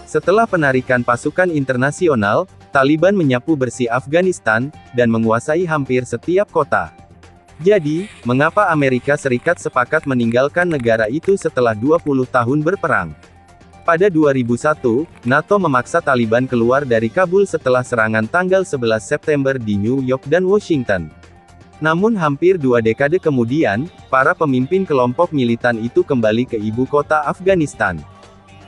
Setelah penarikan pasukan internasional, Taliban menyapu bersih Afghanistan, dan menguasai hampir setiap kota. Jadi, mengapa Amerika Serikat sepakat meninggalkan negara itu setelah 20 tahun berperang? Pada 2001, NATO memaksa Taliban keluar dari Kabul setelah serangan tanggal 11 September di New York dan Washington. Namun hampir 2 dekade kemudian, para pemimpin kelompok militan itu kembali ke ibu kota Afghanistan.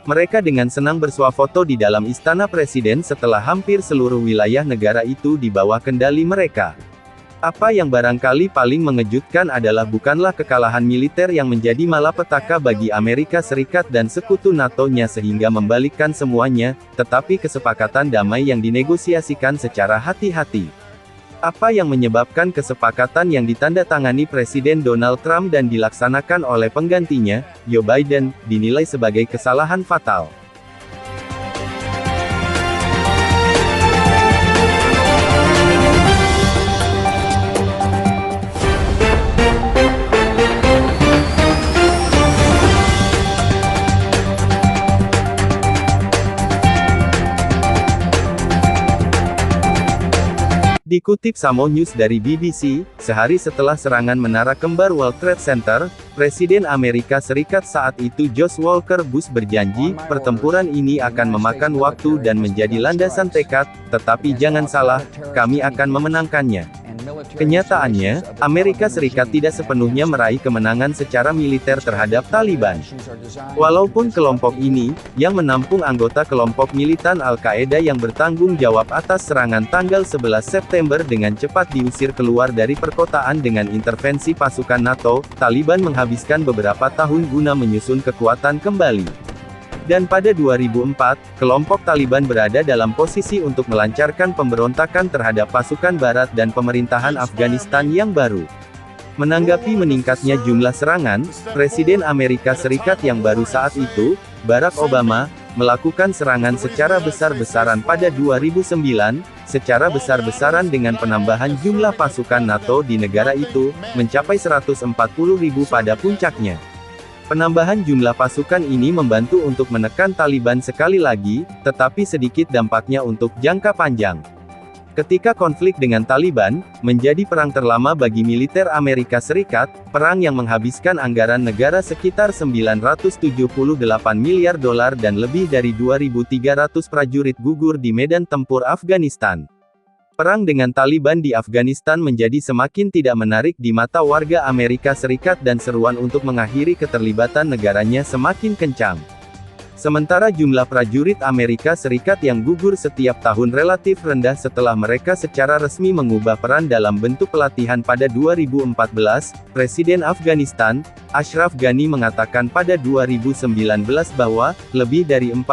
Mereka dengan senang bersuah foto di dalam istana presiden setelah hampir seluruh wilayah negara itu di bawah kendali mereka. Apa yang barangkali paling mengejutkan adalah bukanlah kekalahan militer yang menjadi malapetaka bagi Amerika Serikat dan sekutu NATO-nya sehingga membalikkan semuanya, tetapi kesepakatan damai yang dinegosiasikan secara hati-hati. Apa yang menyebabkan kesepakatan yang ditandatangani Presiden Donald Trump dan dilaksanakan oleh penggantinya, Joe Biden, dinilai sebagai kesalahan fatal. Dikutip Samo News dari BBC, sehari setelah serangan menara kembar World Trade Center, Presiden Amerika Serikat saat itu George Walker Bush berjanji, pertempuran ini akan memakan waktu dan menjadi landasan tekad, tetapi jangan salah, kami akan memenangkannya. Kenyataannya, Amerika Serikat tidak sepenuhnya meraih kemenangan secara militer terhadap Taliban. Walaupun kelompok ini, yang menampung anggota kelompok militan Al-Qaeda yang bertanggung jawab atas serangan tanggal 11 September dengan cepat diusir keluar dari perkotaan dengan intervensi pasukan NATO, Taliban menghabiskan beberapa tahun guna menyusun kekuatan kembali. Dan pada 2004, kelompok Taliban berada dalam posisi untuk melancarkan pemberontakan terhadap pasukan Barat dan pemerintahan Afghanistan yang baru. Menanggapi meningkatnya jumlah serangan, Presiden Amerika Serikat yang baru saat itu, Barack Obama, melakukan serangan secara besar-besaran pada 2009, secara besar-besaran dengan penambahan jumlah pasukan NATO di negara itu, mencapai 140.000 pada puncaknya. Penambahan jumlah pasukan ini membantu untuk menekan Taliban sekali lagi, tetapi sedikit dampaknya untuk jangka panjang. Ketika konflik dengan Taliban menjadi perang terlama bagi militer Amerika Serikat, perang yang menghabiskan anggaran negara sekitar 978 miliar dolar dan lebih dari 2.300 prajurit gugur di medan tempur Afghanistan. Perang dengan Taliban di Afghanistan menjadi semakin tidak menarik di mata warga Amerika Serikat dan seruan untuk mengakhiri keterlibatan negaranya semakin kencang. Sementara jumlah prajurit Amerika Serikat yang gugur setiap tahun relatif rendah setelah mereka secara resmi mengubah peran dalam bentuk pelatihan pada 2014, Presiden Afghanistan, Ashraf Ghani mengatakan pada 2019 bahwa, lebih dari 45.000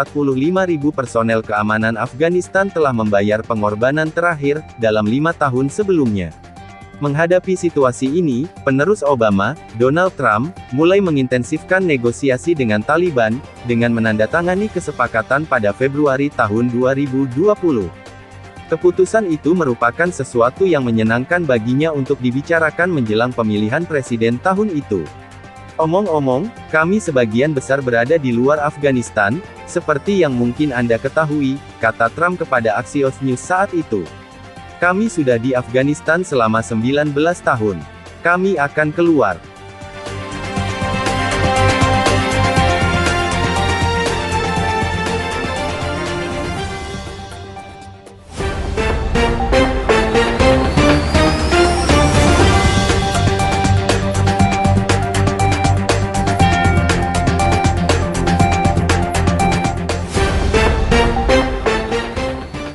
personel keamanan Afghanistan telah membayar pengorbanan terakhir, dalam 5 tahun sebelumnya. Menghadapi situasi ini, penerus Obama, Donald Trump, mulai mengintensifkan negosiasi dengan Taliban, dengan menandatangani kesepakatan pada Februari tahun 2020. Keputusan itu merupakan sesuatu yang menyenangkan baginya untuk dibicarakan menjelang pemilihan presiden tahun itu. Omong-omong, kami sebagian besar berada di luar Afghanistan, seperti yang mungkin Anda ketahui, kata Trump kepada Axios News saat itu. Kami sudah di Afghanistan selama 19 tahun. Kami akan keluar.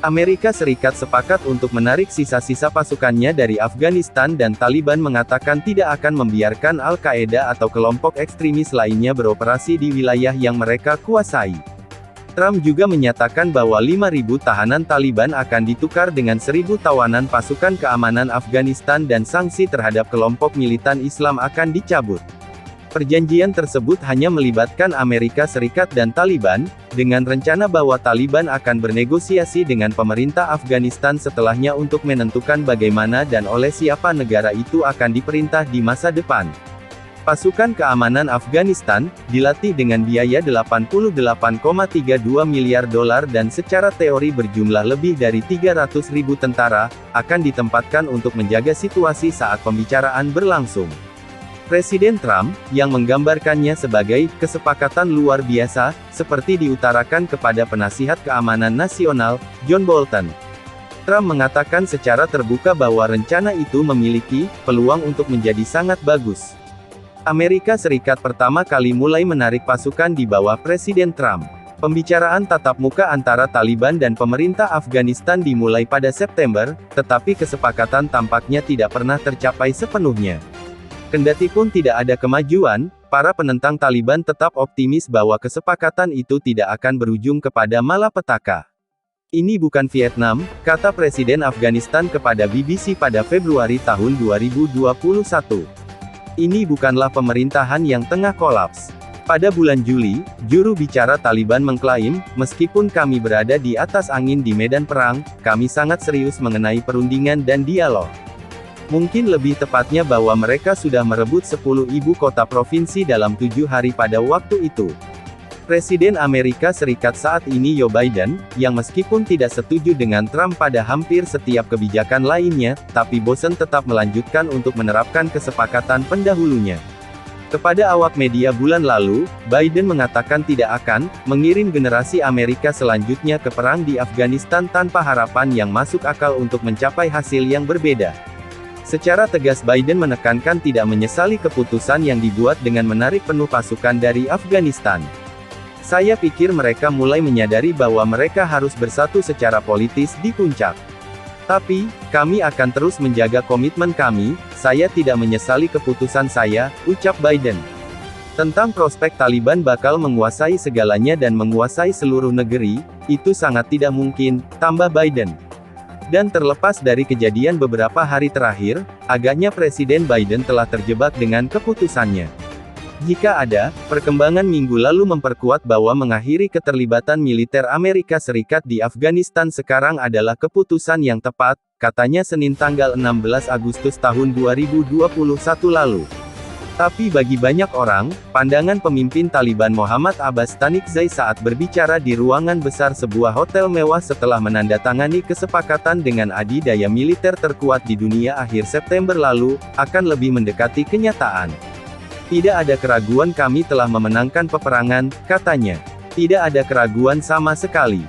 Amerika Serikat sepakat untuk menarik sisa-sisa pasukannya dari Afghanistan dan Taliban mengatakan tidak akan membiarkan Al-Qaeda atau kelompok ekstremis lainnya beroperasi di wilayah yang mereka kuasai. Trump juga menyatakan bahwa 5.000 tahanan Taliban akan ditukar dengan 1.000 tawanan pasukan keamanan Afghanistan dan sanksi terhadap kelompok militan Islam akan dicabut. Perjanjian tersebut hanya melibatkan Amerika Serikat dan Taliban, dengan rencana bahwa Taliban akan bernegosiasi dengan pemerintah Afghanistan setelahnya untuk menentukan bagaimana dan oleh siapa negara itu akan diperintah di masa depan. Pasukan keamanan Afghanistan, dilatih dengan biaya 88,32 miliar dolar dan secara teori berjumlah lebih dari 300.000 tentara, akan ditempatkan untuk menjaga situasi saat pembicaraan berlangsung. Presiden Trump, yang menggambarkannya sebagai kesepakatan luar biasa, seperti diutarakan kepada penasihat keamanan nasional, John Bolton. Trump mengatakan secara terbuka bahwa rencana itu memiliki peluang untuk menjadi sangat bagus. Amerika Serikat pertama kali mulai menarik pasukan di bawah Presiden Trump. Pembicaraan tatap muka antara Taliban dan pemerintah Afghanistan dimulai pada September, tetapi kesepakatan tampaknya tidak pernah tercapai sepenuhnya. Kendatipun tidak ada kemajuan, para penentang Taliban tetap optimis bahwa kesepakatan itu tidak akan berujung kepada malapetaka. Ini bukan Vietnam, kata Presiden Afghanistan kepada BBC pada Februari tahun 2021. Ini bukanlah pemerintahan yang tengah kolaps. Pada bulan Juli, juru bicara Taliban mengklaim, meskipun kami berada di atas angin di medan perang, kami sangat serius mengenai perundingan dan dialog. Mungkin lebih tepatnya bahwa mereka sudah merebut 10 ibu kota provinsi dalam 7 hari pada waktu itu. Presiden Amerika Serikat saat ini Joe Biden, yang meskipun tidak setuju dengan Trump pada hampir setiap kebijakan lainnya, tapi bosan tetap melanjutkan untuk menerapkan kesepakatan pendahulunya. Kepada awak media bulan lalu, Biden mengatakan tidak akan mengirim generasi Amerika selanjutnya ke perang di Afghanistan tanpa harapan yang masuk akal untuk mencapai hasil yang berbeda. Secara tegas Biden menekankan tidak menyesali keputusan yang dibuat dengan menarik penuh pasukan dari Afghanistan. Saya pikir mereka mulai menyadari bahwa mereka harus bersatu secara politis di puncak. Tapi, kami akan terus menjaga komitmen kami, saya tidak menyesali keputusan saya, ucap Biden. Tentang prospek Taliban bakal menguasai segalanya dan menguasai seluruh negeri, itu sangat tidak mungkin, tambah Biden. Dan terlepas dari kejadian beberapa hari terakhir, agaknya Presiden Biden telah terjebak dengan keputusannya. Jika ada, perkembangan minggu lalu memperkuat bahwa mengakhiri keterlibatan militer Amerika Serikat di Afghanistan sekarang adalah keputusan yang tepat, katanya Senin tanggal 16 Agustus tahun 2021 lalu. Tapi bagi banyak orang, pandangan pemimpin Taliban Mohammad Abbas Tanikzai saat berbicara di ruangan besar sebuah hotel mewah setelah menandatangani kesepakatan dengan adidaya militer terkuat di dunia akhir September lalu, akan lebih mendekati kenyataan. Tidak ada keraguan kami telah memenangkan peperangan, katanya. Tidak ada keraguan sama sekali.